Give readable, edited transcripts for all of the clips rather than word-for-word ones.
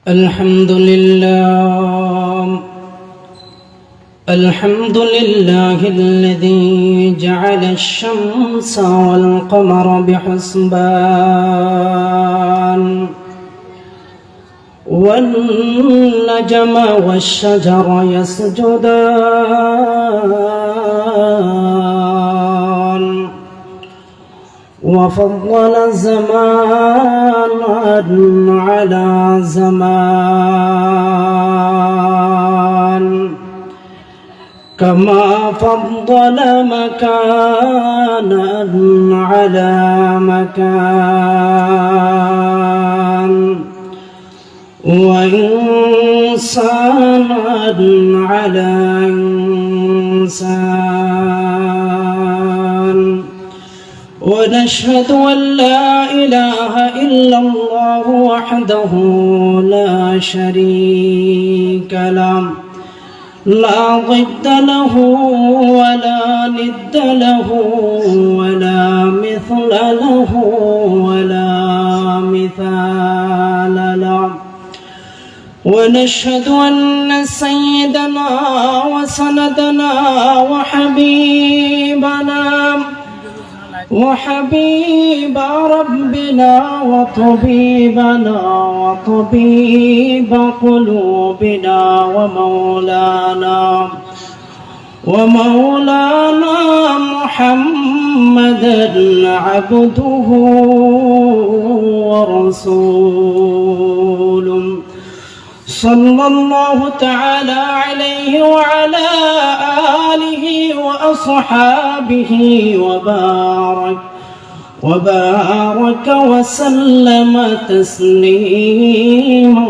الحمد لله الذي جعل الشمس والقمر بحسبان والنجم والشجر يسجدان وفضل زمانا على زمان كما فضل مكانا على مكان وإنسانا على إنسان ونشهد أن لا إله إلا الله وحده لا شريك له لا ضد له ولا ند له ولا مثل له ولا مثال له ونشهد أن سيدنا وسندنا وحبيب ربنا وطبيب قلوبنا ومولانا محمدا عبده ورسوله صلى الله تعالى عليه وعلى آله وأصحابه وبارك وسلم تسليما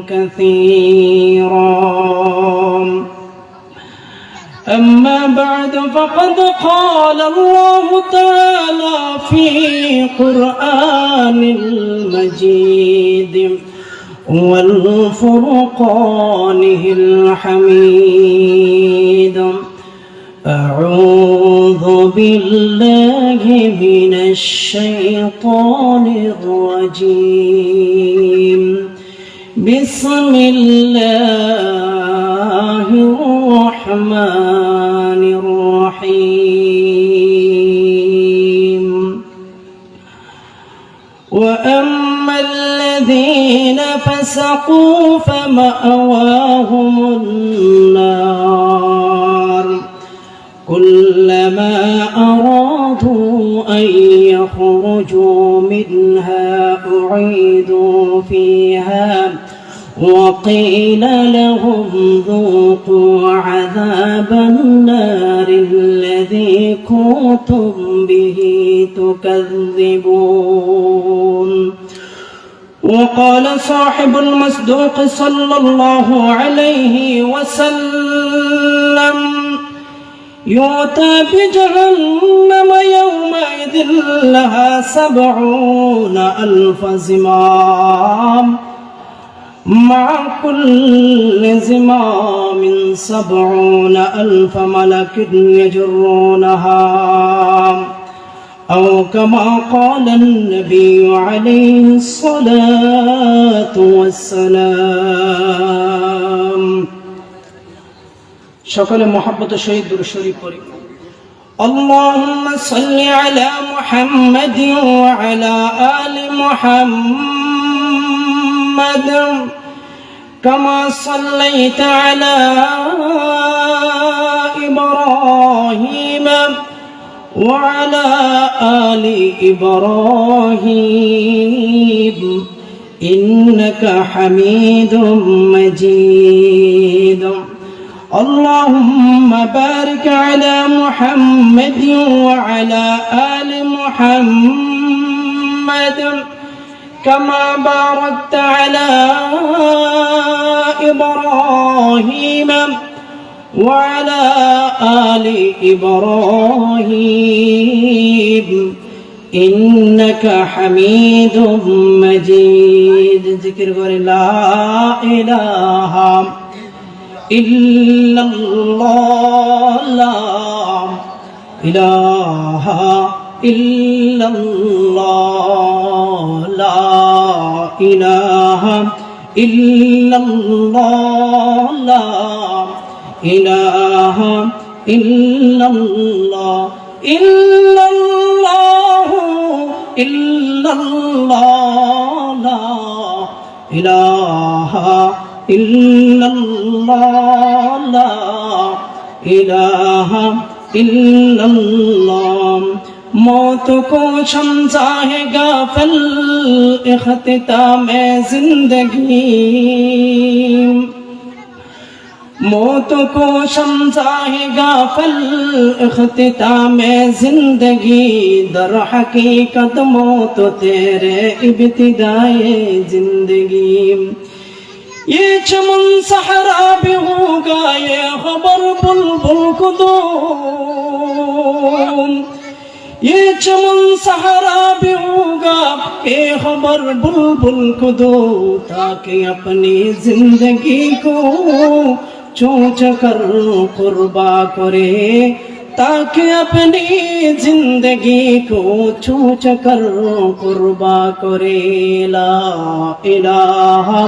كثيرا أما بعد فقد قال الله تعالى في قرآن المجيد والفرقانه الحميد أعوذ بالله من الشيطان الرجيم بسم الله الرحمن الرحيم وأما الذين فسقوا فمأواهم النار كلما أرادوا أن يخرجوا منها أعيدوا فيها وقيل لهم ذوقوا عذاب النار الذي كنتم به تكذبون وقال صاحب المصدوق صلى الله عليه وسلم يؤتى بجهنم يومئذ لها 70,000 زمام مع كل زمام 70,000 ملك يجرونها أو كما قال النبي عليه الصلاة والسلام شكرا محبة الشهيد الشريف اللهم صل على محمد وعلى آل محمد كما صليت على إبراهيم وعلى آل إبراهيم إنك حميد مجيد اللهم بارك على محمد وعلى آل محمد كما باركت على إبراهيم وعلى آل إبراهيم إنك حميد مجيد ذكر لا إله إلا الله لا إله إلا الله لا ইলাহা ইল্লাল্লাহ লা ইলাহা ইল্লাল্লাহ ইল্লাল্লাহু ইল্লাল্লাহ লা ইলাহা ইল্লাল্লাহ লা ইলাহা इल्लल्लाह मौत को समझाएगा फल इख्तिताम जिंदगी मौत को समझाएगा फल इख्तिताम जिंदगी दर हकीकत मौत तेरे इब्तिदाए जिंदगी ये चमन सहरा भी होगा ये खबर बुलबुल को दो ये चमन सहरा भी होगा ये खबर बुलबुल को दो ताकि अपनी जिंदगी को चोंच कर कुर्बा करे ताकि अपनी जिंदगी को चोंच कर कुर्बा करे ला इलाहा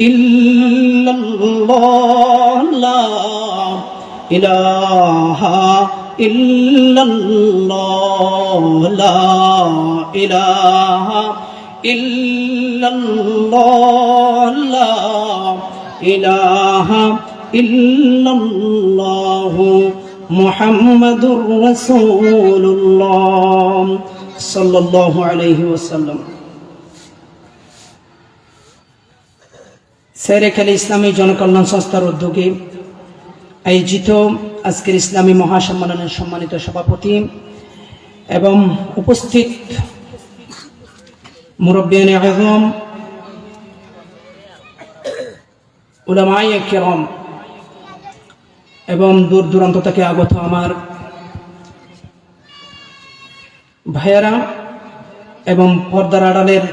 इल्लल्लाह ला इलाहा इल्लल्लाह ला इलाहा इल्लल्लाह ला इलाहा इल्लल्लाह मुहम्मदुर रसूलुल्लाह सल्लल्लाहु अलैहि वसल्लम। সেরেখালি ইসলামী জনকল্যাণ সংস্থার উদ্যোগে আয়োজিত আজকের ইসলামী মহাসম্মেলনের সম্মানিত সভাপতি এবং উপস্থিত মুরব্বিয়ানে আযম উলামায়ে কেরাম এবং দূর দূরান্ত থেকে আগত আমার ভাইয়েরা এবং পর্দার আড়ালের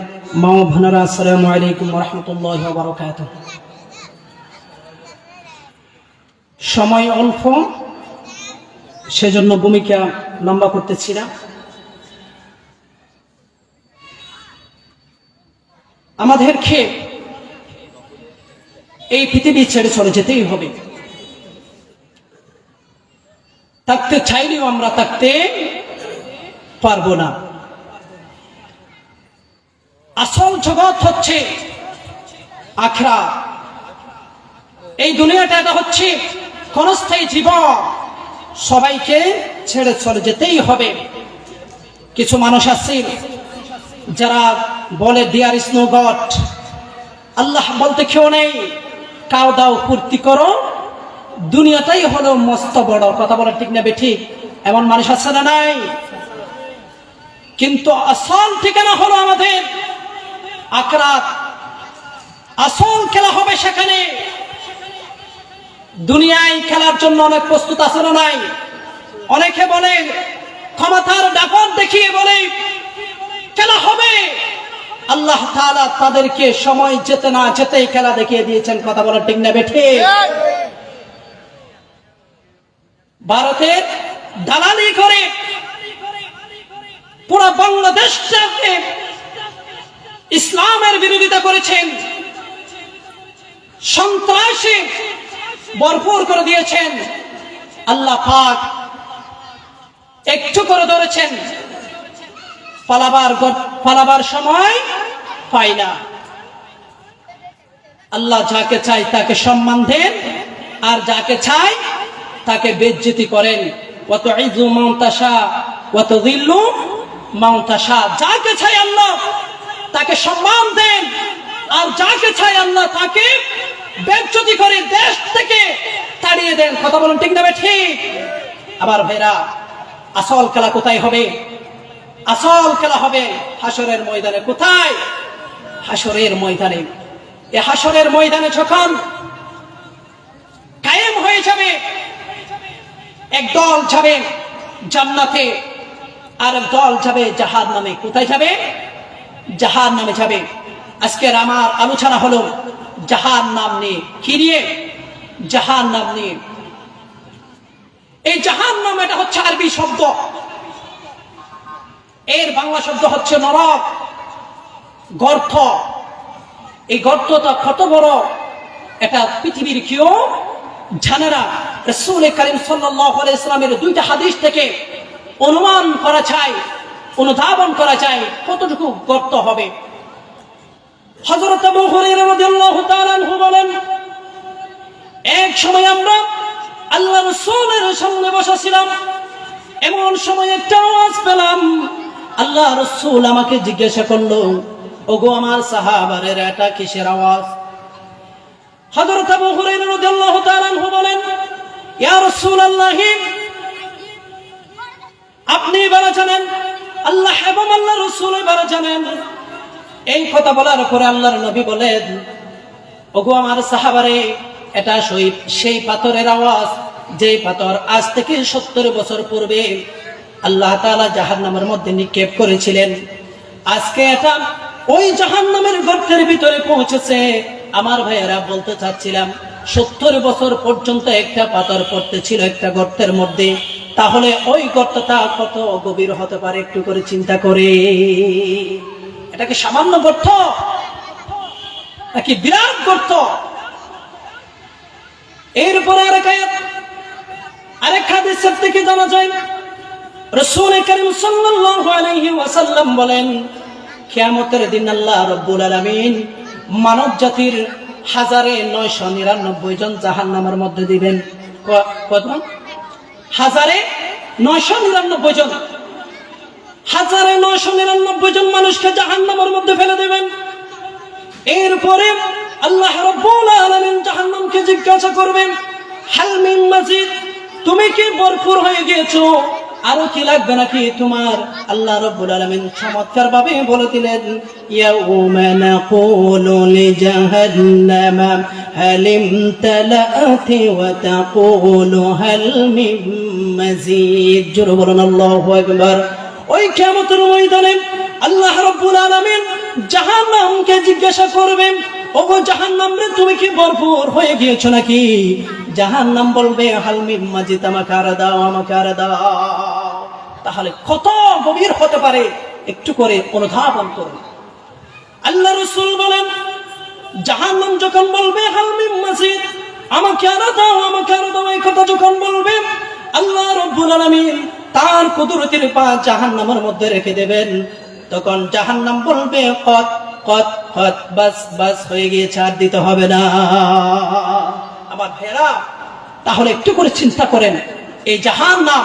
মা ও বোনেরা, আসসালামু আলাইকুম ওয়া রাহমাতুল্লাহি ওয়া বারাকাতুহু। সময় অল্প, সেজন্য ভূমিকা লম্বা করতেছি না। আমাদেরকে এই পৃথিবী ছেড়ে চলে যেতেই হবে। থাকতে চাইলেও আমরা থাকতে পারবো না। আসল জগৎ হচ্ছে আখিরাত। এই দুনিয়াটা এটা হচ্ছে ক্ষণস্থায়ী জীবন, সবাইকে ছেড়ে চলে যেতেই হবে। কিছু মানুষ আছে যারা বলে দেয়ার ইজ নো গড, আল্লাহ বলতে কেউ নেই, খাও দাও ফুর্তি করো, দুনিয়াটাই হলো মস্ত বড়। কথা বলা ঠিক না বেঠিক? এমন মানুষ আছে না নাই? কিন্তু আসল ঠিকানা হলো আমাদের আখিরাত। আসল খেলা হবে সেখানে। দুনিয়ায় খেলার জন্য অনেক প্রস্তুত আছে না নাই? অনেকে বলে ক্ষমতার দাপট দেখিয়ে বলে খেলা হবে। আল্লাহ তাআলা তাদেরকে সময় যেতে না যেতেই খেলা দেখিয়ে দিয়েছেন। কথা বলা ঠিক না বেঠিক? ভারতের দালালি করে পুরো বাংলাদেশটাকে ইসলামের বিরোধিতা করেছেন, সন্ত্রাসে ভরপুর করে দিয়েছেন। আল্লাহ পাক একটু করে ধরেছেন, পালাবার সময় পায় না। আল্লাহ যাকে চাই তাকে সম্মান দেন, আর যাকে চাই তাকে বেজ্জতি করেন। ওয়া তুইযু মান তাশা ওয়া তুযিল্লু মান তাশা। যাকে চাই আল্লাহ তাকে সম্মান দেন, আর যাকে চাই আল্লাহ তাকে বেজ্জতি করে দেশ থেকে তাড়িয়ে দেন। কথা বলেন ঠিক না ঠিক? আবার ভাইরা, আসল খেলা কোথায় হবে? আসল খেলা হবে হাসরের ময়দানে। কোথায়? হাসরের ময়দানে। এই হাসরের ময়দানে যখন কায়েম হয়ে যাবে, একদল যাবে জান্নাতে আর একদল যাবে জাহান্নামে। কোথায় যাবে? জাহান্নামে যাবে। আজকের আমার আলোচনা হলো জাহান্নাম নিয়ে। কি নিয়ে? জাহান্নাম নিয়ে। এই জাহান্নাম এটা হচ্ছে আরবি শব্দ, এর বাংলা শব্দ হচ্ছে নরক, গর্ত। এই গর্তটা কত বড় এটা পৃথিবীর কেউ জানে না। রাসূল করিম সাল্লাল্লাহু আলাইহি সাল্লামের দুইটা হাদিস থেকে অনুমান করা যায়, অনুধাবন করা যায় কতটুকু গর্ত হবে। হযরত আবু হুরায়রা রাদিয়াল্লাহু তাআলা আনহু বলেন, এক সময় আমরা আল্লাহ রাসূলের সামনে বসা ছিলাম, এমন সময় একটা আওয়াজ পেলাম। আল্লাহ রাসূল আমাকে জিজ্ঞাসা করলো, ওগো আমার সাহাবারা, এটা কিসের আওয়াজ? হযরত আবু হুরায়রা রাদিয়াল্লাহু তাআলা আনহু বলেন, ইয়া রাসূলুল্লাহ, আপনি ভালো জানেন, আল্লাহ এবং আল্লাহ রাসূল ভালো জানেন। এই কথা বলার পরে আল্লাহর নবী বলেন, ওগো আমার সাহাবারে, এটা সেই পাথরের আওয়াজ যে পাথর আজ থেকে 70 বছর পূর্বে আল্লাহ তাআলা জাহান্নামের মধ্যে নিক্ষেপ করেছিলেন। আজকে এটা ওই জাহান্নামের গর্তের ভিতরে পৌঁছেছে। আমার ভাইয়েরা, বলতে চাচ্ছিলাম 70 বছর পর্যন্ত একটা পাথর পড়তে ছিল একটা গর্তের মধ্যে, তাহলে ওই গর্তটা কত গভীর হতে পারে একটু করে চিন্তা করে। এটা কি সামান্য গর্ত নাকি বিরাট গর্ত? এরপরে আরেক হাদিস থেকে জানা যায়, রাসূল করিম সাল্লাল্লাহু আলাইহি ওয়াসাল্লাম বলেন, কিয়ামতের দিন আল্লাহ রাব্বুল আলামিন মানব জাতির 1999 জন জাহান্নামের মধ্যে দিবেন। কত? 1999 জন। 1999 জন মানুষকে জাহান্নামের মধ্যে ফেলে দেবেন। এরপরে আল্লাহ রাব্বুল আলামিন জাহান্নামকে জিজ্ঞাসা করবেন, হাল মিন মাজিদ, তুমি কি ভরপুর হয়ে গিয়েছো? আরো কি লাগবে নাকি তোমার? আল্লাহ রাব্বুল আলামিন চমৎকার ভাবে বলে দিলেন, ইয়াউমা নাকুলু লিজাহান্নামা হাল ইমতালাআতি ওয়া তাকুলু হাল মিন মাজিদ। জোরে বলুন আল্লাহু আকবার। ওই কিয়ামতের ময়দানে আল্লাহ রাব্বুল আলামিন জাহান্নামকে জিজ্ঞাসা করবেন, ওগো জাহান্নাম রে, তুমি কি ভরপুর হয়ে গিয়েছো নাকি? জাহান্নাম বলবে, হাল মিন মাজিদ, আমাকে আর দাও, আমাকে আর দাও। তাহলে কত গভীর হতে পারে একটু করে অনুধাবন করুন। আল্লাহ রাসূল বলেন, জাহান্নাম যখন বলবে হাল মিন মাজিদ, আমাকে আর দাও, আমাকে আর দাও, এই কথা যখন বলবে, আল্লাহ রাব্বুল আলামিন তার কুদরতের পা জাহান্নামের মধ্যে রেখে দেবেন। তখন জাহান্নাম বলবে, কত কত কত, বাস বাস হয়ে গিয়েছে, আর দিতে হবে না। আমার ভাইরা, তাহলে একটু করে চিন্তা করেন এই জাহান্নাম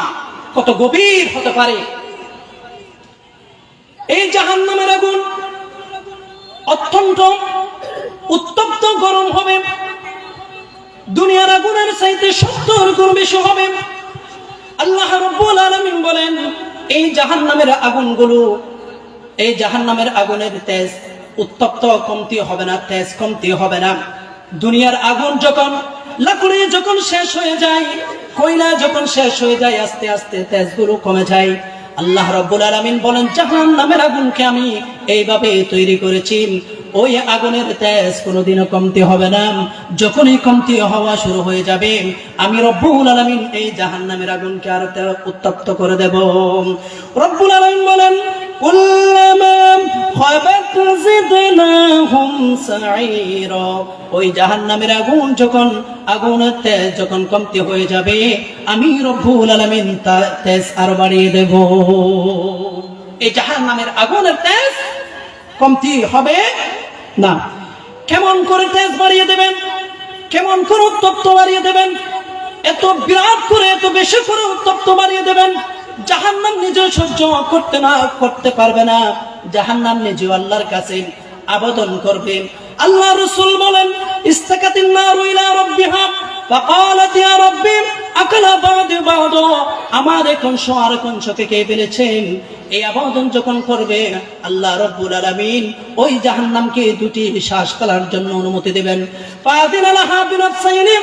কত গভীর হতে পারে। এই জাহান্নামের আগুন অত্যন্ত উত্তপ্ত গরম হবে, দুনিয়ার আগুনের চাইতে 70 গুণ বেশি হবে। আল্লাহ রাব্বুল আলামিন বলেন, এই জাহান্নামের আগুনগুলো, এই জাহান্নামের আগুনের তেজ উত্তপ্ত কমতি হবে না, তেজ কমতি হবে না। দুনিয়ার আগুন যখন, লাকড়ি যখন শেষ হয়ে যায়, কয়লা যখন শেষ হয়ে যায়, আস্তে আস্তে তেজগুলো কমে যায়। আল্লাহ রাব্বুল আলামিন বলেন, জাহান্নামের আগুনকে আমি এইভাবে তৈরি করেছি, ওই আগুনের তেজ কোনোদিনও কমতি হবে না। যখনই কমতি হওয়া শুরু হয়ে যাবে, আমি রব্বুল আলামিন এই জাহান্নামের আগুনকে আরো উত্তপ্ত করে দেব। রব্বুল আলামিন বলেন, কুল্লামা খাবাত জিদনাহুম সাঈরা, ওই জাহান্নামের আগুন যখন, আগুনের তেজ যখন কমতি হয়ে যাবে, আমি রব্বুল আলামিন তার তেজ আরো বাড়িয়ে দেব। এই জাহান্নামের আগুনের তেজ কমতি হবে না। কেমন করে তেজ বাড়িয়ে দেবেন, কেমন করে উত্তপ্ত বাড়িয়ে দেবেন? এত বিরাট করে, এত বেশি করে উত্তপ্ত বাড়িয়ে দেবেন, জাহান্নাম নিজে সহ্য করতে পারবে না। জাহান্নাম নিজে আল্লাহর কাছে আবেদন করবে। আল্লাহ রাসূল বলেন, ইস্তাকাতিন নারু ইলা রাব্বিহা ফাকালাত ইয়া রাব্বি আকালা বা'দু বা'দ, আমার এখন আর কোন শোকে কে ফেলেছেন। এই আবেদন যখন করবে, আল্লাহ রাব্বুল আলামিন ওই জাহান্নামকে দুটি শ্বাস ফেলার জন্য অনুমতি দেবেন। ফাদিনা লাহা বিনাফসাইনি,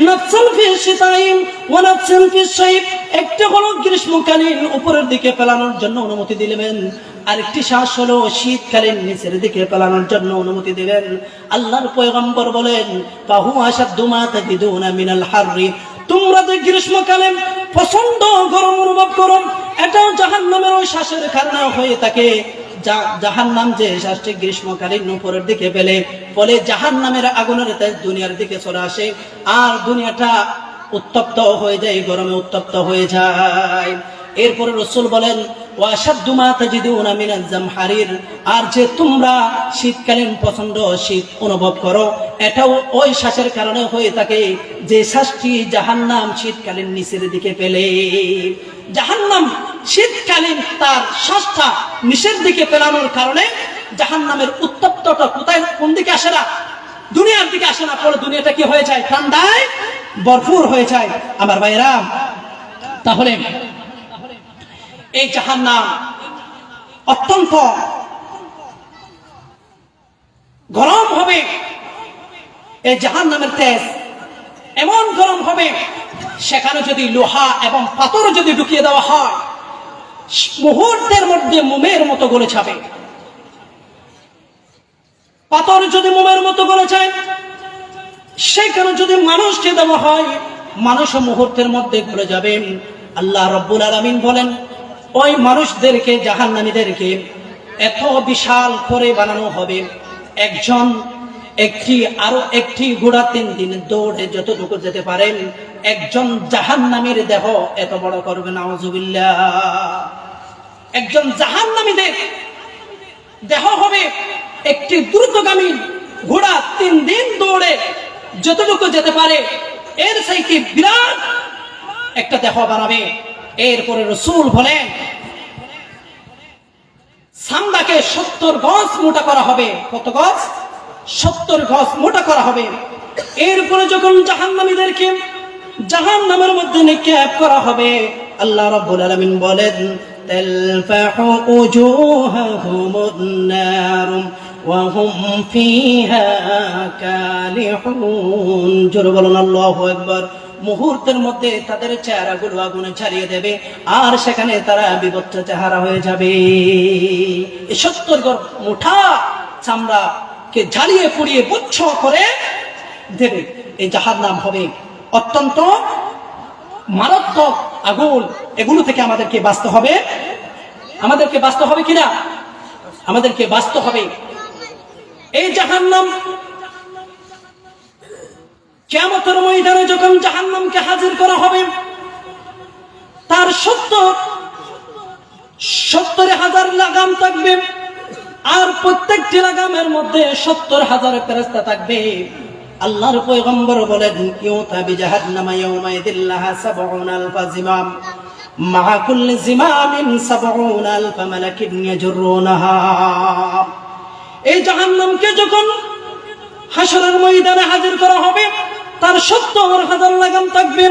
নাফসান ফি শিতাইন ওয়া নাফসান ফি শাইব, একটা হলো গ্রীষ্মকালীন উপরের দিকে ফেলানোর জন্য অনুমতি দিবেন, আরেকটি শ্বাস হলো শীতকালীন নিচের দিকে ফেলানোর জন্য অনুমতি দেবেন। আল্লাহর পয়গম্বর বলেন, ফাহু আশাদ্দু মা তাজিদুনা মিনাল হাররি, তোমরা যে গ্রীষ্মকালে প্রচন্ড গরম অনুভব করো, এটাও জাহান্নামের ওই শ্বাসের কারণে হয়ে থাকে। জাহান্নাম যে শ্বাসটি গ্রীষ্মকালীন উপরের দিকে ফেলে, ফলে জাহান্নামের আগুনের তেজ দুনিয়ার দিকে চলে আসে, আর দুনিয়াটা উত্তপ্ত হয়ে যায়, গরমে উত্তপ্ত হয়ে যায়। এরপরে রাসূল বলেন ওয়াশাদ্দু মা তাজিদুনা মিনাজ জামহারির, আর যে তোমরা শীতকালীন প্রচন্ড শীত অনুভব করো, এটাও ওই শ্বাসের কারণে হয়ে থাকে যে শ্বাসটি জাহান্নাম শীতকালীন নিচের দিকে ফেলে। জাহান্নাম শীতকালীন তার শ্বাসটা নিচের দিকে ফেলানোর কারণে জাহান্নামের উত্তপ্ততা কোথায়, কোন দিকে আসে না? দুনিয়ার দিকে আসে না, পরে দুনিয়াটা কি হয়ে যায়? ঠান্ডায় ভরপুর হয়ে যায়। আমার ভাইরা, তাহলে এই জাহান্নাম অত্যন্ত গরম হবে। এই জাহান্নামের তেজ এমন গরম হবে, সেখানে যদি লোহা এবং পাথর যদি ঢুকিয়ে দেওয়া হয়, মুহূর্তের মধ্যে মোমের মতো গলে যাবে। পাথর যদি মোমের মতো গলে যায়, সেখানে যদি মানুষকে দেওয়া হয়, মানুষও মুহূর্তের মধ্যে গলে যাবে। আল্লাহ রাব্বুল আলামিন বলেন ওই মানুষদেরকে, জাহান্নামীদেরকে এত বিশাল করে বানানো হবে, একজন আরো একটি ঘোড়া 3 দিন দৌড়ে যতটুকু যেতে পারেন, একজন জাহান্নামীর দেহ এত বড় করবে। নাউজুবিল্লাহ। একজন জাহান্নামীদের দেহ হবে একটি দ্রুতগামী ঘোড়া 3 দিন দৌড়ে যতটুকু যেতে পারে, এর চাইতে বিরাট একটা দেহ বানাবে। এরপরে রাসূল বলেন সামদাকে 70 গজ মোটা করা হবে। কত গজ? 70 গজ মোটা করা হবে। এরপরে যখন জাহান্নামীদেরকে জাহান্নামের মধ্যে নিক্ষেপ করা হবে, আল্লাহ রাব্বুল আলামিন বলেন তালফাহু উজুহাহুমুন নার ওয়া হুম ফিহা কালিহুন। জোরে বলুন আল্লাহু আকবার। মুহূর্তের মধ্যে তাদের চেহারাগুলো আগুনে ছাড়িয়ে দেবে, আর সেখানে তারা বিভৎস চেহারা হয়ে যাবে। এই 70 গজ মোটা চামড়াকে জ্বালিয়ে পুড়িয়ে বুচ্ছ করে দেবে। এই জাহান্নাম হবে অত্যন্ত মারাত্মক আগুন। এগুলো থেকে আমাদেরকে বাঁচতে হবে। আমাদেরকে বাঁচতে হবে কিনা? আমাদেরকে বাঁচতে হবে। এই জাহান্নাম কিয়ামতের ময়দানে যখন জাহান্নামকে হাজির করা হবে, তার 70,000 লাগাম থাকবে, আর প্রত্যেকটি লাগামের মধ্যে 70,000 ফেরেশতা থাকবে। আল্লাহর পয়গম্বর বলেন ইউতা বিজাহান্নামা ইয়াউমাইদিল লাহা 70,000 জিমাম মা কুল্লি জিমামিন 70,000 মালাকিন ইয়াজরুনাহা। এই জাহান্নামকে যখন হাশরের ময়দানে হাজির করা হবে, তার 70,000 লাগাম থাকবে,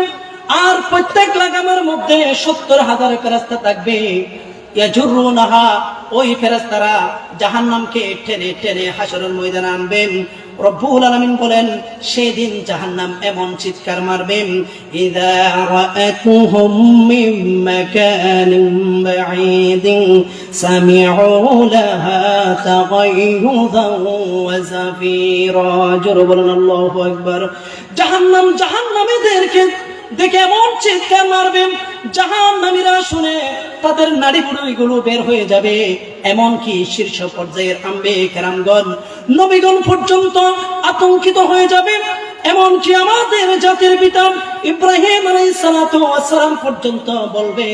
আর প্রত্যেক লাগামের মধ্যে 70,000 ফেরেশতা থাকবে। ইয়াজরুনাহা, ওই ফেরেশতারা জাহান্নামকে টেনে টেনে হাশরের ময়দানে আনবেন। রব্বুল আলামিন বলেন সেদিন জাহান্নাম এমন চিৎকার মারবে, ইযা রাআতুহুম মিন মাকানিন বাঈদিন সামিউ লাহা তাগায়ুযান ওয়া যাফীরা। জোরে বলুন আল্লাহু আকবার। জাহান্নাম জাহান্নামীদেরকে দেখে এমন চিৎকার মারবে, জাহান্নামীরা শুনে তাদের নাড়ি ভুঁড়িগুলো বের হয়ে যাবে। এমনকি শীর্ষ পর্যায়ের আম্বিয়া কেরামগণ, নবীগণ পর্যন্ত আতঙ্কিত হয়ে যাবে। এমনকি আমাদের জাতির পিতা ইব্রাহিম আলাইহিস সালাতু ওয়াস সালাম পর্যন্ত বলবে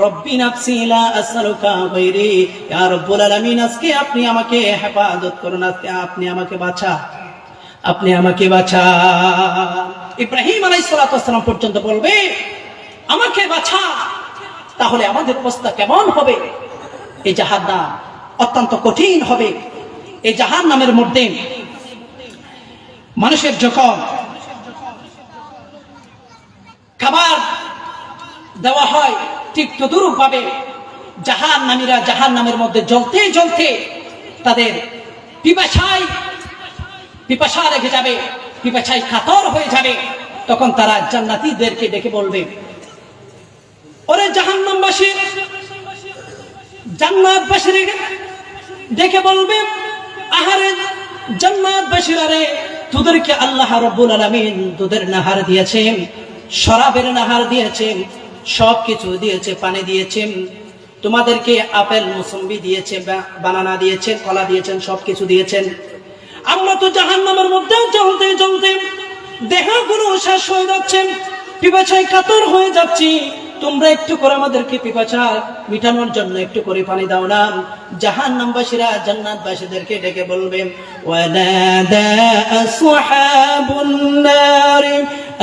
রব্বি নাফসি লা আসআলুকা গায়রি, ইয়া রাব্বুল আলামিন আজকে আপনি আমাকে হেফাজত করুন, আজকে আপনি আমাকে বাঁচা, আপনি আমাকে বাঁচা। ইব্রাহিম আলাইহিস সালাতু ওয়াস সালাম পর্যন্ত বলবে আমাকে বাঁচা। তাহলে আমাদের অবস্থা কেমন হবে? এই জাহান্নাম অত্যন্ত কঠিন হবে। এই জাহান্নামের মধ্যে মানুষের যখন খাবার দেওয়া হয়, ঠিক তদুরূপ ভাবে জাহান্নামীরা জাহান্নামের মধ্যে জ্বলতে জ্বলতে তাদের পিপাসা রেখে যাবে, পিপাসায় কাতর হয়ে যাবে। তখন তারা জান্নাতীদেরকে ডেকে বলবে, ওরে জাহান্নামবাসী, জান্নাতবাসীকে ডেকে বলবে, আহারে জান্নাতবাসীরা রে, তোদেরকে আল্লাহ রাব্বুল আলামিন দুধের নাহার দিয়েছেন, শরাবের নাহার দিয়েছেন, সবকিছু দিয়েছে, পানি দিয়েছেন। তোমাদেরকে আপেল মুসম্বি দিয়েছে, বানানা দিয়েছেন, কলা দিয়েছেন, সবকিছু দিয়েছেন। আমরা তো জাহান্নামের মধ্যে চলতে চলতে দেহগুলো শেষ হয়ে যাচ্ছে, পিপাসায় কাতর হয়ে যাচ্ছি। তোমরা একটু করে আমাদেরকে পিপাসা মিটানোর জন্য একটু করে পানি দাও না। জাহান্নামবাসীরা জান্নাতবাসীদেরকে ডেকে বলবে, ওয়ানাদা আসহাবুন নারি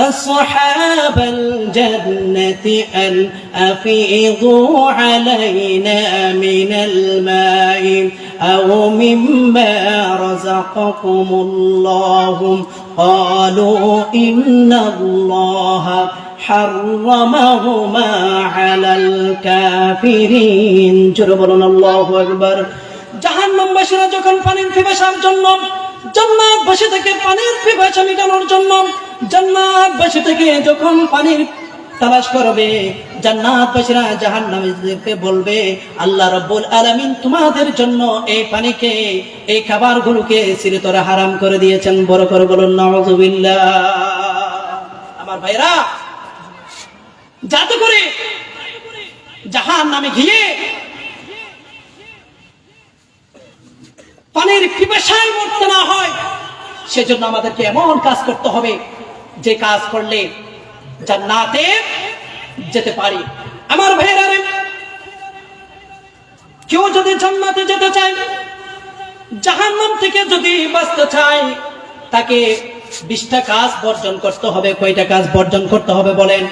আসহাবাল জান্নাতি আন আফিদু আলাইনা মিনাল মাই আও মিম্মা রাযাকাকুমুল্লাহু ক্বালু ইন্নাল্লাহা حرمهما على الكافرين জোরে বলুন আল্লাহু আকবার। জাহান্নামবাসীরা যখন পানির পিপাসার জন্য জান্নাতবাসী থেকে পানির পিপাসা মেটানোর জন্য জান্নাতবাসী থেকে যখন পানির তালাশ করবে, জান্নাতবাসীরা জাহান্নামীদেরকে বলবে, আল্লাহ রাব্বুল আলামিন তোমাদের জন্য এই পানিকে, এই খাবারগুলোকে চিরতরে হারাম করে দিয়েছেন। বড় করে বলুন নাউযুবিল্লাহ। আমার ভাইরা, যাতে করে জাহান্নামে গিয়ে পানির পিপাসায় মরতে না হয়, সেজন্য আমাদেরকে এমন কাজ করতে হবে যে কাজ করলে জান্নাতে যেতে পারি। আমার ভাইরা, কেউ যদি জান্নাতে যেতে চায়, জাহান্নাম থেকে যদি বাঁচতে চায়, তাকে 20টা কাজ বর্জন করতে হবে। কয়টা কাজ বর্জন করতে হবে বলেন?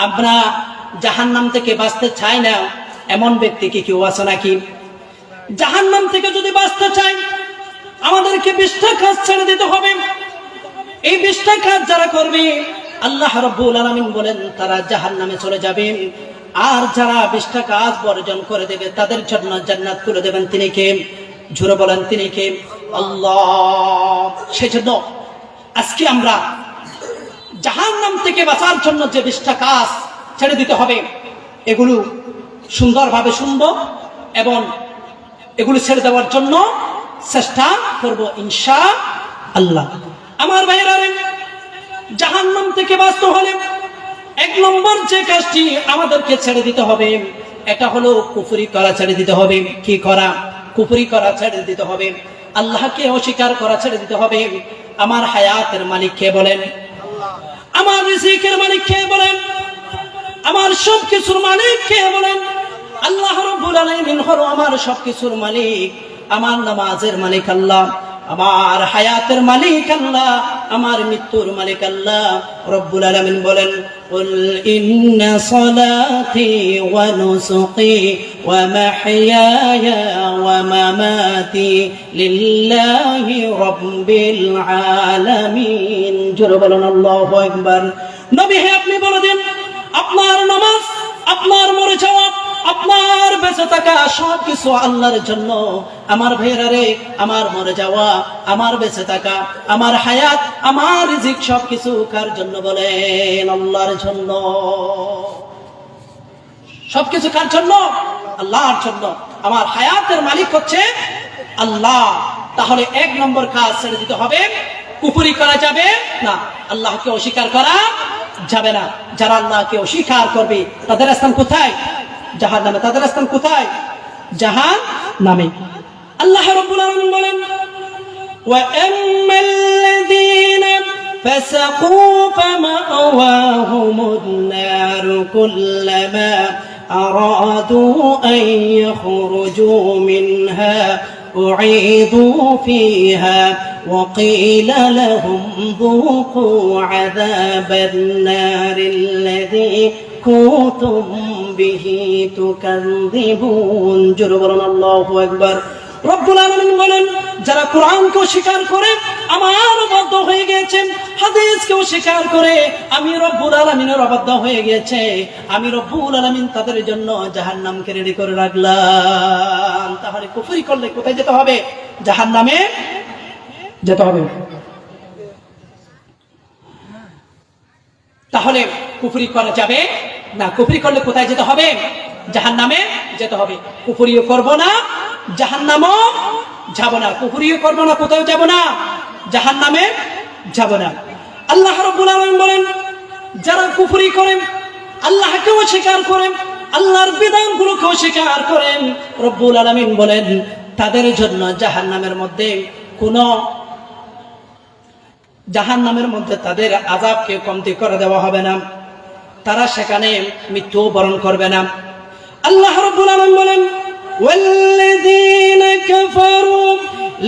আমরা জাহান্নাম থেকে বাঁচতে চাই না এমন ব্যক্তি কি কেউ আছে নাকি? জাহান্নাম থেকে যদি বাঁচতে চাই, আমাদেরকে 20টা কাজ ছেড়ে দিতে হবে। এই 20টা কাজ যারা করবে, আল্লাহ রাব্বুল আলামিন বলেন তারা জাহান্নামে চলে যাবে। আর যারা 20টা কাজ বর্জন করে দেবে, তাদের জন্য জান্নাত খুলে দেবেন তিনি কে? জোরে বলেন, তিনি কে? আল্লাহ। সেজন্য আজকে আমরা জাহান্নাম থেকে বাঁচার জন্য যে 20টা কাজ ছেড়ে দিতে হবে, এগুলো সুন্দরভাবে শুনবো এবং এগুলো ছেড়ে দেওয়ার জন্য চেষ্টা করব ইনশাআল্লাহ। আমার ভাইরা, জাহান্নাম থেকে বাঁচতে হলে 1 নম্বর যে কাজটি আমাদেরকে ছেড়ে দিতে হবে, এটা হলো কুফরি করা ছেড়ে দিতে হবে। কি করা? কুফরি করা ছেড়ে দিতে হবে। আল্লাহকে অস্বীকার করা ছেড়ে দিতে হবে। আমার হায়াতের মালিক কে বলেন? আমার রিজিকের মালিক কে বলেন? আমার সবকিছুর মালিক কে বলেন? আল্লাহ রাব্বুল আলামিন হলো আমার সবকিছুর মালিক। আমার নামাজের মালিক আল্লাহ, আমার হায়াতের মালিক আল্লাহ, আমার মৃত্যুর মালিক আল্লাহ। রব্বুল আলামিন বলেন, কুল ইন্না সালাতি ওয়া নুসুকি ওয়া মাহইয়ায়া ওয়া মামাতি লিল্লাহি রাব্বিল আলামিন। জোরে বলুন আল্লাহু আকবার। নবী হে, আপনি বলে দিন, আপনার নামাজ, আপনার মরে যাওয়া, আপনার বেঁচে থাকা সবকিছু আল্লাহর জন্য। আমার ভাইরা রে, আমার মরে যাওয়া, আমার বেঁচে থাকা, আমার হায়াত, আমার রিজিক সবকিছু কার জন্য বলেন? আল্লাহর জন্য। সবকিছু কার জন্য? আল্লাহর জন্য। আমার হায়াতের মালিক হচ্ছে আল্লাহ। তাহলে 1 নম্বর কাজ ছেড়ে দিতে হবে। কুফরি করা যাবে না, আল্লাহকে অস্বীকার করা যাবে না। যারা আল্লাহকে অস্বীকার করবে, তাদের স্থান কোথায়? জাহান্নামে। তাদের স্থান কোথায়? জাহান্নামে। আল্লাহ রাব্বুল আলামিন বলেন, ওয়া আম্মাল্লাযীনা ফাসাকু ফামাওয়াহুমুন নার কুল্লামা আরাদু আন ইয়াখরুজু মিনহা উঈদু ফিহা وقيل لهم ذوقوا عذاب النار الذي كنتم به تكذبون। জোরে বলুন আল্লাহু আকবার। রব্বুল আলামিন বলেন, যারা কোরআনকে অস্বীকার করে আমার অবাধ্য হয়ে গেছে, হাদিসকে অস্বীকার করে আমি রব্বুল আলামিনের অবাধ্য হয়ে গেছে, আমি রব্বুল আলামিন তাদের জন্য জাহান্নামকে রেডি করে রাখলাম। তাহলে কুফরি করলে কোথায় যেতে হবে? জাহান্নামে যেতে হবে। তাহলে কুফরি করা যাবে না। কুফরি করলে কোথায় যেতে হবে? জাহান্নামে যেতে হবে। কুফরিও করব না, জাহান্নামও যাব না। কুফরিও করব না, কোথাও যাব না, জাহান্নামে যাব না। আল্লাহ রাব্বুল আলামিন বলেন, যারা কুফরি করে, আল্লাহকে অস্বীকার করে, আল্লাহর বিধানগুলোকে অস্বীকার করেন, রব্বুল আলামিন বলেন তাদের জন্য জাহান্নামের মধ্যে তাদের আযাবকে কমতি করে দেওয়া হবে না, তারা সেখানে মৃত্যু বরণ করবে না। আল্লাহ রাব্বুল আলামিন বলেন ওয়াল্লাযীনা কাফারু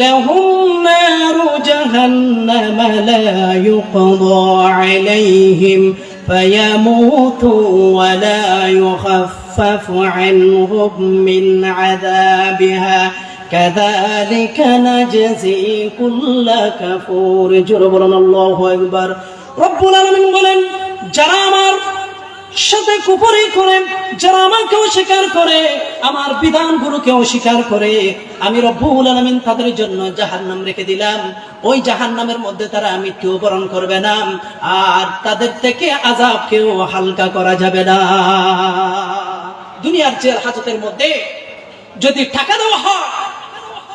লাহুম নারু জাহান্নাম লা ইউকদা আলাইহিম ফায়ামুতু ওয়া লা ইউখাফফাফু আনহুম মিন আযাবিহা কাযালিকা নাজজি কুল্লা কাফুর। জোরে বলুন আল্লাহু আকবার। রব্বুল আলামিন বলেন যারা আমার সাথে কুফরি করে, যারা আমাকে অস্বীকার করে, আমার বিধানগুলোকে অস্বীকার করে, আমি রব্বুল আলামিন তাদের জন্য জাহান্নাম রেখে দিলাম। ওই জাহান্নামের মধ্যে তারা মৃত্যুবরণ করবে না, আর তাদের থেকে আযাবকেও হালকা করা যাবে না। দুনিয়ার জেল হাজতের মধ্যে যদি টাকা দেওয়া হয়,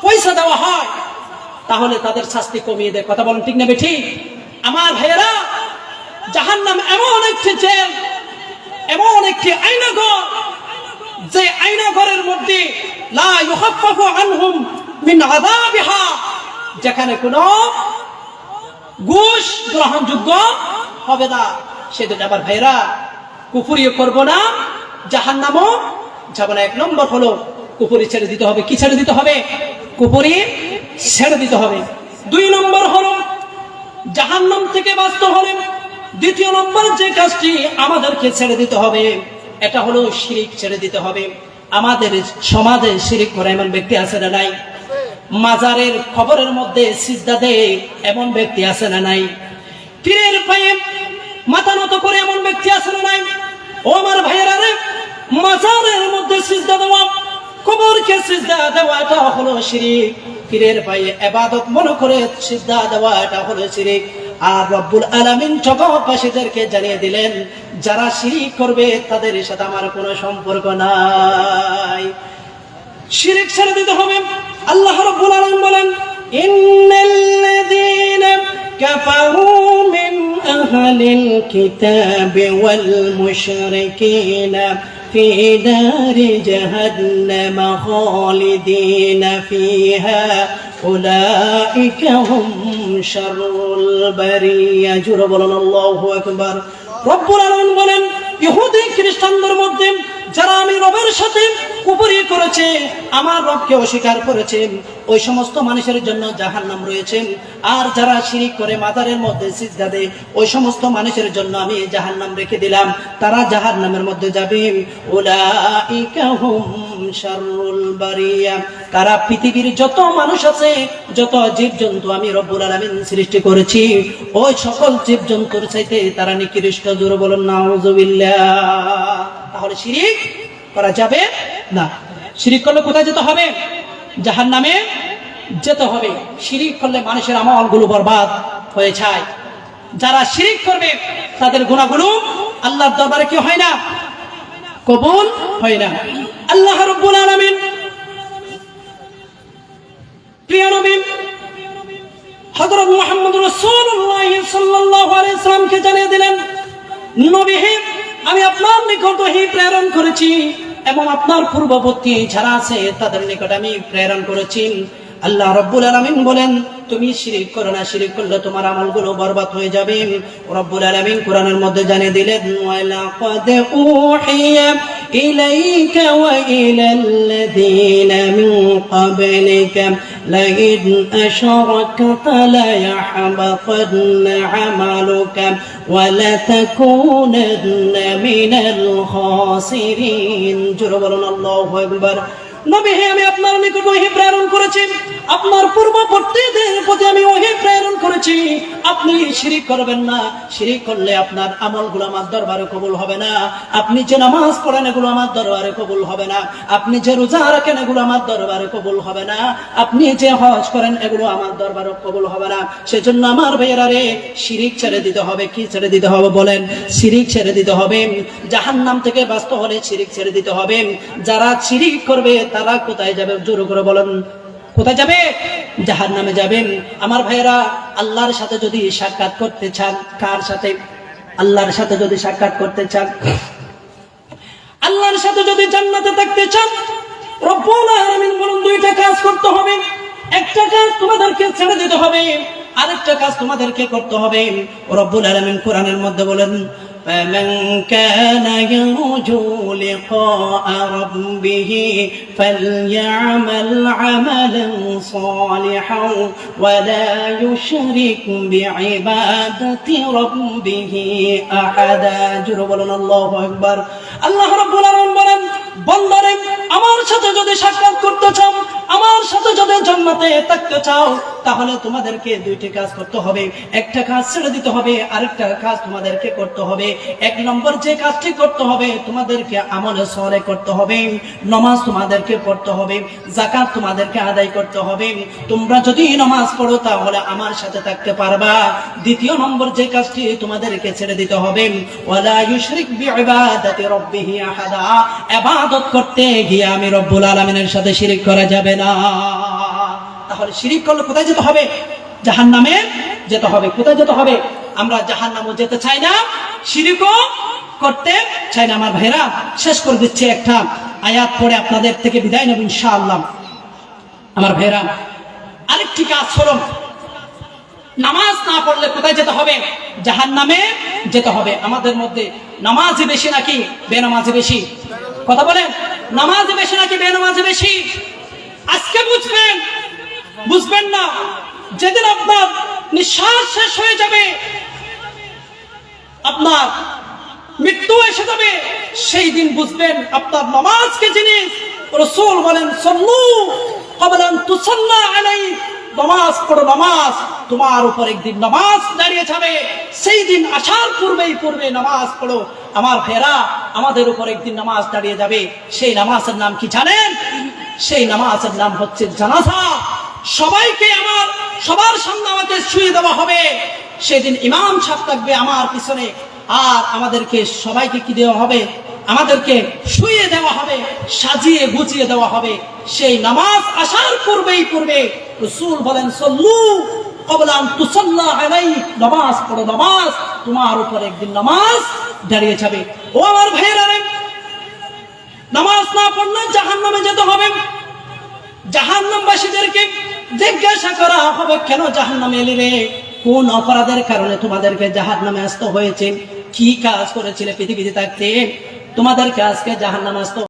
পয়সা দেওয়া হয়, তাহলে তাদের শাস্তি কমিয়ে দেয়। কথা বলেন ঠিক না বেঠিক? আমার ভাইয়েরা, জাহান্নাম এমন একটি জেল, এমন একটি আয়নাঘর, যে আয়নাঘরের মধ্যে লা ইউখাফফাফু আনহুম মিন আযাবিহা, যেখানে কোনো ঘুষ গ্রহণযোগ্য হবে না। সেজন্য আমার ভাইয়েরা, কুফরিও করব না, জাহান্নামও যাব না। এক নম্বর হলো কুফরি ছেড়ে দিতে হবে। কি ছেড়ে দিতে হবে? কুফরি ছেড়ে দিতে হবে। দুই নম্বর হলো জাহান্নাম থেকে বাঁচতে হলে দ্বিতীয় নম্বর যে কাজটি আমাদেরকে ছেড়ে দিতে হবে, এটা হলো শিরিক ছেড়ে দিতে হবে। আমাদের সমাজে শিরিক করে এমন ব্যক্তি আছে না নাই? মাজারের কবরের মধ্যে সিজদা দেয় এমন ব্যক্তি আছে না নাই? পীরের পায়ে মাথা নত করে এমন ব্যক্তি আছে না নাই? ও আমার ভাইয়েরা রে, মাজারের মধ্যে সিজদা দেওয়া, কবরকে সিজদা দেওয়া, এটা হলো শিরিক। পীরের পায়ে ইবাদত মনে করে সিজদা দেওয়া, এটা হলো শিরিক। আর রব্বুল আলামিন জগৎবাসীদেরকে জানিয়ে দিলেন যারা শিরিক করবে তাদের সাথে আমার কোনো সম্পর্ক নাই। শিরিক ছেড়ে দিতে হবে। আল্লাহ রাব্বুল আলামিন বলেন ইন্নাল্লাযীনা কাফারু মিন আহলিল কিতাবি ওয়াল মুশরিকিনা ফি নারি জাহান্নাম খালিদিনা ফিহা উলাইকা হুম শাররুল বারিয়া। জোরে বলুন আল্লাহু আকবার। রব্বুল আলামিন বলেন ইহুদি খ্রিস্টানদের মধ্যে যারা আমি রবের সাথে কুফরি করেছে, আমার রবকে অস্বীকার করেছে, ওই সমস্ত মানুষের জন্য জাহান্নাম রয়েছে। আর যারা শিরিক করে মাজারের মধ্যে সিজদা দেয়, ওই সমস্ত মানুষের জন্য আমি জাহান্নাম রেখে দিলাম, তারা জাহান্নামের মধ্যে যাবে। উলাইকা হুম শাররুল বারিয়া। তারা পৃথিবীর যত মানুষ আছে, যত জীবজন্তু আমি রব্বুল আলামিন সৃষ্টি করেছি, ওই সকল জীবজন্তুর চাইতে তারা নিকৃষ্ট। জোরে বলুন নাউযুবিল্লাহ। তাহলে শিরিক করা যাবে না। শিরিক করলে কোথায় যেতে হবে? জাহান্নামে যেতে হবে। শিরিক করলে মানুষের আমলগুলো বরবাদ হয়ে যায়। যারা শিরিক করবে তাদের গুনাহগুলো আল্লাহর দরবারে কি হয় না? কবুল হয় না। আল্লাহ রাব্বুল আলামিন প্রিয় নবী হযরত মুহাম্মদ রাসূলুল্লাহ সাল্লাল্লাহু আলাইহি ওয়াসাল্লামকে জানিয়ে দিলেন, নবী হে, আমি আপনার নিকট ওহী প্রেরণ করেছি এবং আপনার পূর্ববর্তী যারা আছে তাদের নিকট আমি প্রেরণ করেছি। আল্লাহ রাব্বুল আলামিন বলেন তুমি শিরিক করো না, শিরিক করলে তোমার আমলগুলো বরবাদ হয়ে যাবে। রব্বুল আলামিন কোরআনের মধ্যে জানিয়ে দিলেন ওয়ালাকাদ উহিয়া ইলাইকা ওয়া ইলাল্লাযীনা মিন ক্বাবলিকা লাইন আশরাকতা লায়াহবাতান্না আমালুকা ওয়া লাতাকুনান্না মিনাল খাসিরিন। জোরে বলুন আল্লাহু আকবার। নবী হে, আমি আপনার নিকট ওহী প্রেরণ করেছি, আপনার পূর্ববর্তীদের প্রতি আমি ওহী প্রেরণ করেছি, আপনি শিরিক করবেন না। শিরিক করলে আপনার আমলগুলো আমার দরবারে কবুল হবে না। আপনি যে নামাজ পড়েন এগুলো আমার দরবারে কবুল হবে না। আপনি যে রোজা রাখেন এগুলো আমার দরবারে কবুল হবে না। আপনি যে হজ করেন এগুলো আমার দরবারে কবুল হবে না। সেজন্য আমার ভাইয়েরা রে, শিরিক ছেড়ে দিতে হবে। কি ছেড়ে দিতে হবে বলেন? শিরিক ছেড়ে দিতে হবে। জাহান্নাম থেকে বাঁচতে হলে শিরিক ছেড়ে দিতে হবে। যারা শিরিক করবে তারা কোথায় যাবে? জোরে করে বলেন, কোথায় যাবে? জাহান্নামে যাবেন। আমার ভাইয়েরা, আল্লাহর সাথে যদি সাক্ষাৎ করতে চান, কার সাথে? আল্লাহর সাথে যদি সাক্ষাৎ করতে চান, আল্লাহর সাথে যদি জান্নাতে থাকতে চান, রব্বুল আলামিন বলেন দুইটা কাজ করতে হবে। একটা কাজ তোমাদেরকে ছেড়ে দিতে হবে, আরেকটা কাজ তোমাদেরকে করতে হবে। রব্বুল আলামিন কোরআনের মধ্যে বলেন, فمن كان يرجو لقاء ربه فليعمل عملا صالحا ولا يشرك بعبادة ربه أحدا। জোরে বলুন আল্লাহু আকবার। আল্লাহ রাব্বুল আলামিন বলেন, বান্দারে আমার সাথে যদি সাক্ষাৎ করতে চাও, আমার সাথে যদি জান্নাতে থাকতে চাও, তাহলে তোমাদেরকে দুইটি কাজ করতে হবে। একটা কাজ ছেড়ে দিতে হবে, আরেকটা কাজ তোমাদেরকে করতে হবে। এক নম্বর যে কাজটি করতে হবে, তোমাদেরকে আমলে সালেহ করতে হবে, নামাজ তোমাদেরকে পড়তে হবে, যাকাত তোমাদেরকে আদায় করতে হবে। তোমরা যদি নামাজ পড়ো তাহলে আমার সাথে থাকতে পারবা। দ্বিতীয় নম্বর যে কাজটি তোমাদেরকে ছেড়ে দিতে হবে, ওয়ালা ইউশরিক বিইবাদাতি রাব্বিহি আহাদা, ইবাদত করতে গিয়ে আমি রব্বুল আলামিনের সাথে শিরিক করা যাবে না। তাহলে শিরিক করলে কোথায় যেতে হবে? জাহান্নামে যেতে হবে। কোথায় যেতে হবে? আমরা জাহান্নামে যেতে চাই না, শিরিকও করতে চাই না। আমার ভাইরা, শেষ করে দিচ্ছি একটা আয়াত পড়ে আপনাদের থেকে বিদায় নেব ইনশাআল্লাহ। আমার ভাইরা, আরেকটি কাজ হলো, নামাজ না পড়লে কোথায় যেতে হবে? জাহান্নামে যেতে হবে। আমাদের মধ্যে নামাজি বেশি নাকি বেনামাজি বেশি? কথা বলেন, নামাজি বেশি নাকি বেনামাজি বেশি? আজকে বুঝবেন, বুঝবেন না যেদিন আপনার নিঃশ্বাস শেষ হয়ে যাবে, আপনার মৃত্যু এসে যাবে, সেই দিন বুঝবেন আপনার নামাজকে জিনিস। রাসূল বলেন, সাল্লু ক্বাবলা আন তুসাল্লা আলাইহি, নামাজ পড়ো, নামাজ তোমার উপর একদিন নামাজ দাঁড়িয়ে যাবে। সেই দিন আসার পূর্বে নামাজ পড়ো। আমার ভাইরা, আমাদের উপর একদিন নামাজ দাঁড়িয়ে যাবে। সেই নামাজের নাম কি জানেন? সেই নামাজের নাম হচ্ছে জানাজা। সবাইকে সবার সামনে আমাকে শুয়ে দেওয়া হবে। সেদিন ইমাম সাহেব থাকবে আমার পিছনে, আর আমাদেরকে সবাইকে কি দেওয়া হবে? আমাদেরকে শুয়ে দেওয়া হবে, সাজিয়ে গুছিয়ে দেওয়া হবে। সেই নামাজ আসার পূর্বে রাসূল বলেন, সাল্লু ক্বাবলা আন তুসাল্লা আলাইহি, নামাজ পড়ো, নামাজ তোমার উপর একদিন নামাজ দাঁড়িয়ে যাবে। ও আমার ভাইরা, নামাজ না পড়লে জাহান্নামে যেতে হবে। জাহান্নামবাসীদেরকে জিজ্ঞাসা করা হবে, কেন জাহান্নামে এলি রে? কোন অপরাধের কারণে তোমাদেরকে জাহান্নামে আসতে হয়েছে? কি কাজ করেছিলে পৃথিবীতে থাকতে তোমাদেরকে আজকে জাহান্নামে আসতে